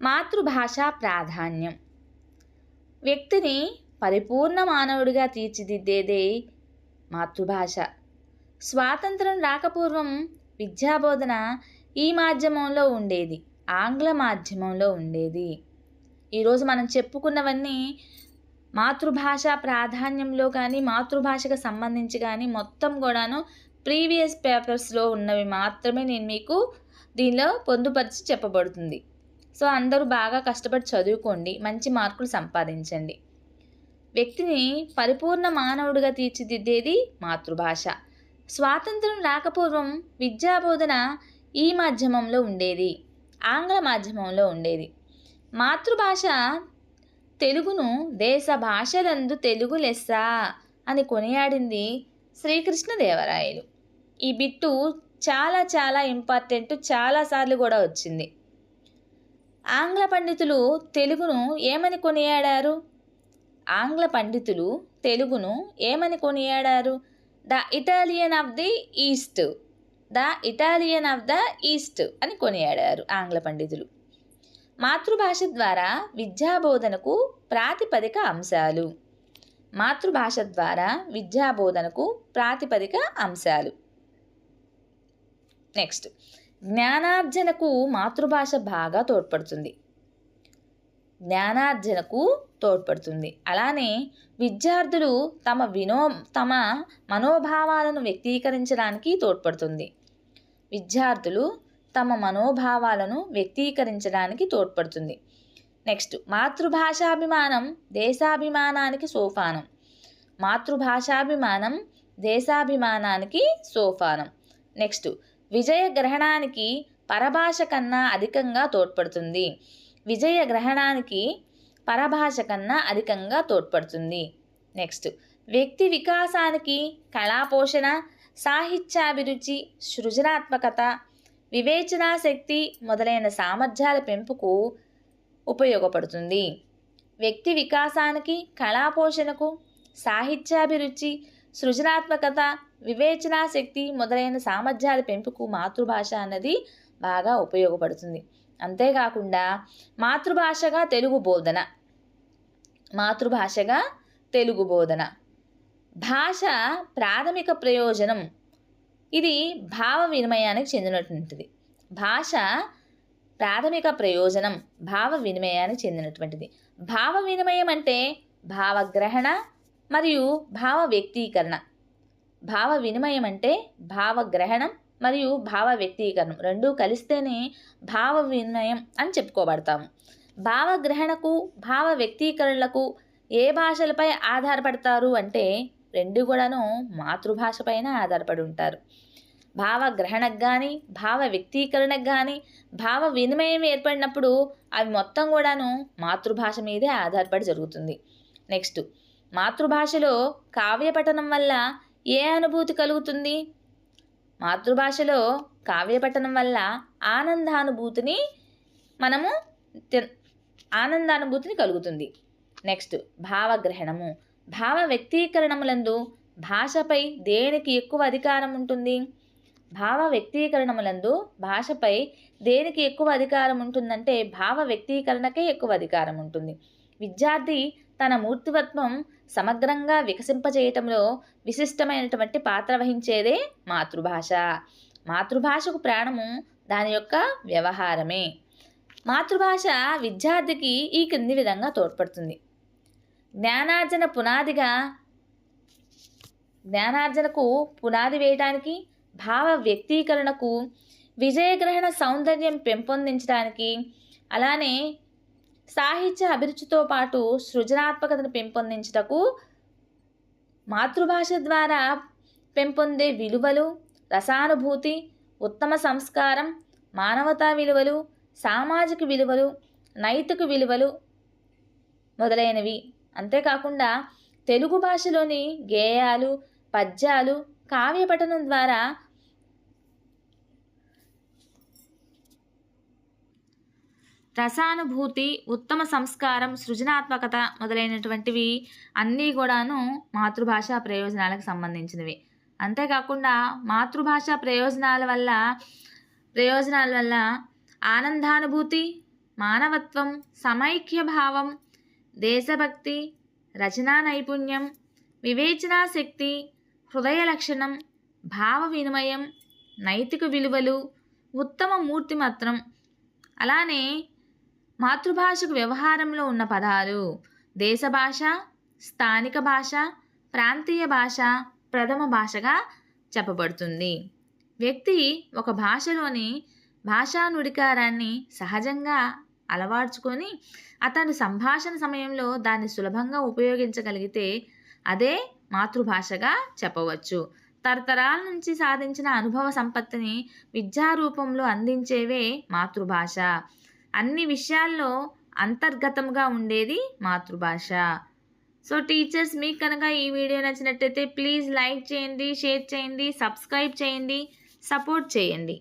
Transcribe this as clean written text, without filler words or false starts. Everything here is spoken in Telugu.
మాతృభాష ప్రాధాన్యం. వ్యక్తిని పరిపూర్ణ మానవుడిగా తీర్చిదిద్దేదే మాతృభాష. స్వాతంత్రం రాకపూర్వం విద్యాబోధన ఈ మాధ్యమంలో ఉండేది, ఆంగ్ల మాధ్యమంలో ఉండేది. ఈరోజు మనం చెప్పుకున్నవన్నీ మాతృభాష ప్రాధాన్యంలో కానీ మాతృభాషకు సంబంధించి కానీ మొత్తం కూడాను ప్రీవియస్ పేపర్స్లో ఉన్నవి మాత్రమే నేను మీకు దీనిలో పొందుపరిచి చెప్పబడుతుంది. సో అందరూ బాగా కష్టపడి చదువుకోండి, మంచి మార్కులు సంపాదించండి. వ్యక్తిని పరిపూర్ణ మానవుడిగా తీర్చిదిద్దేది మాతృభాష. స్వాతంత్రం రాకపూర్వం విద్యాబోధన ఈ మాధ్యమంలో ఉండేది, ఆంగ్ల మాధ్యమంలో ఉండేది. మాతృభాష తెలుగును దేశ భాషలందు తెలుగు లెస్స అని కొనియాడింది శ్రీకృష్ణదేవరాయలు. ఈ బిట్టు చాలా చాలా ఇంపార్టెంట్, చాలాసార్లు కూడా వచ్చింది. ఆంగ్ల పండితులు తెలుగును ఏమని కొనియాడారు? ఆంగ్ల పండితులు తెలుగును ఏమని కొనియాడారు? The Italian of the east, the Italian of the east అని కొనియాడారు ఆంగ్ల పండితులు. మాతృభాష ద్వారా విద్యాబోధనకు ప్రాతిపదిక అంశాలు. మాతృభాష ద్వారా విద్యాబోధనకు ప్రాతిపదిక అంశాలు. నెక్స్ట్, జ్ఞానార్జనకు మాతృభాష బాగా తోడ్పడుతుంది. జ్ఞానార్జనకు తోడ్పడుతుంది. అలానే విద్యార్థులు తమ మనోభావాలను వ్యక్తీకరించడానికి తోడ్పడుతుంది. విద్యార్థులు తమ మనోభావాలను వ్యక్తీకరించడానికి తోడ్పడుతుంది. నెక్స్ట్, మాతృభాషాభిమానం దేశాభిమానానికి సోపానం. మాతృభాషాభిమానం దేశాభిమానానికి సోపానం. నెక్స్ట్, విజయగ్రహణానికి పరభాష కన్నా అధికంగా తోడ్పడుతుంది. విజయగ్రహణానికి పరభాష కన్నా అధికంగా తోడ్పడుతుంది. నెక్స్ట్, వ్యక్తి వికాసానికి కళాపోషణ, సాహిత్యాభిరుచి, సృజనాత్మకత, వివేచనా శక్తి మొదలైన సామర్థ్యాల పెంపుకు ఉపయోగపడుతుంది. వ్యక్తి వికాసానికి, కళాపోషణకు, సాహిత్యాభిరుచి, సృజనాత్మకత, వివేచనా శక్తి మొదలైన సామర్థ్యాల పెంపుకు మాతృభాష అన్నది బాగా ఉపయోగపడుతుంది. అంతేకాకుండా మాతృభాషగా తెలుగు బోధన. మాతృభాషగా తెలుగు బోధన. భాష ప్రాథమిక ప్రయోజనం. ఇది భావ వినిమయానికి చెందినటువంటిది. భాష ప్రాథమిక ప్రయోజనం భావ వినిమయానికి చెందినటువంటిది. భావ వినిమయం అంటే భావగ్రహణ మరియు భావ వ్యక్తీకరణ. భావ వినిమయం అంటే భావగ్రహణం మరియు భావ వ్యక్తీకరణం రెండూ కలిస్తేనే భావ వినిమయం అని చెప్పుకోబడతాము. భావగ్రహణకు భావ వ్యక్తీకరణలకు ఏ భాషలపై ఆధారపడతారు అంటే రెండు కూడాను మాతృభాషపైన ఆధారపడి ఉంటారు. భావగ్రహణకు కానీ భావ వ్యక్తీకరణకు కానీ భావ వినిమయం ఏర్పడినప్పుడు అవి మొత్తం కూడాను మాతృభాష మీదే ఆధారపడి జరుగుతుంది. నెక్స్ట్, మాతృభాషలో కావ్యపఠనం వల్ల ఏ అనుభూతి కలుగుతుంది? మాతృభాషలో కావ్యపఠనం వల్ల ఆనందానుభూతిని కలుగుతుంది. నెక్స్ట్, భావగ్రహణము. భావ వ్యక్తీకరణములందు భాషపై దేనికి ఎక్కువ అధికారం ఉంటుంది? భావ వ్యక్తీకరణములందు భాషపై దేనికి ఎక్కువ అధికారం ఉంటుందంటే భావ వ్యక్తీకరణకే ఎక్కువ అధికారం ఉంటుంది. విద్యార్థి తన మూర్తివత్వం సమగ్రంగా వికసింపజేయటంలో విశిష్టమైనటువంటి పాత్ర వహించేదే మాతృభాష. మాతృభాషకు ప్రాణము దాని యొక్క వ్యవహారమే. మాతృభాష విద్యార్థికి ఈ క్రింది విధంగా తోడ్పడుతుంది. జ్ఞానార్జనకు పునాది వేయడానికి, భావ వ్యక్తీకరణకు, విజయగ్రహణ సౌందర్యం పెంపొందించడానికి, అలానే సాహిత్య అభిరుచితో పాటు సృజనాత్మకతను పెంపొందించుటకు మాతృభాష ద్వారా పెంపొందే విలువలు, రసానుభూతి, ఉత్తమ సంస్కారం, మానవతా విలువలు, సామాజిక విలువలు, నైతిక విలువలు మొదలైనవి. అంతేకాకుండా తెలుగు భాషలోని గేయాలు, పద్యాలు, కావ్యపఠనం ద్వారా రసానుభూతి, ఉత్తమ సంస్కారం, సృజనాత్మకత మొదలైనటువంటివి అన్నీ కూడాను మాతృభాష ప్రయోజనాలకు సంబంధించినవి. అంతేకాకుండా మాతృభాష ప్రయోజనాల వల్ల ఆనందానుభూతి మానవత్వం, సమైక్య భావం, దేశభక్తి, రచనా నైపుణ్యం, వివేచనా శక్తి, హృదయ లక్షణం, భావ వినిమయం, నైతిక విలువలు, ఉత్తమ మూర్తిమత్రం. అలానే మాతృభాషకు వ్యవహారంలో ఉన్న పదాలు దేశ భాష, స్థానిక భాష, ప్రాంతీయ భాష, ప్రథమ భాషగా చెప్పబడుతుంది. వ్యక్తి ఒక భాషలోని భాషా నుడికారాన్ని సహజంగా అలవార్చుకొని అతను సంభాషణ సమయంలో దాన్ని సులభంగా ఉపయోగించగలిగితే అదే మాతృభాషగా చెప్పవచ్చు. తరతరాల నుంచి సాధించిన అనుభవ సంపత్తిని విద్యారూపంలో అందించేవే మాతృభాష. అన్ని విషయాల్లో అంతర్గతంగా ఉండేది మాతృభాష. సో టీచర్స్, మీకు కనుక ఈ వీడియో నచ్చినట్టయితే ప్లీజ్ లైక్ చేయండి, షేర్ చేయండి, సబ్స్క్రైబ్ చేయండి, సపోర్ట్ చేయండి.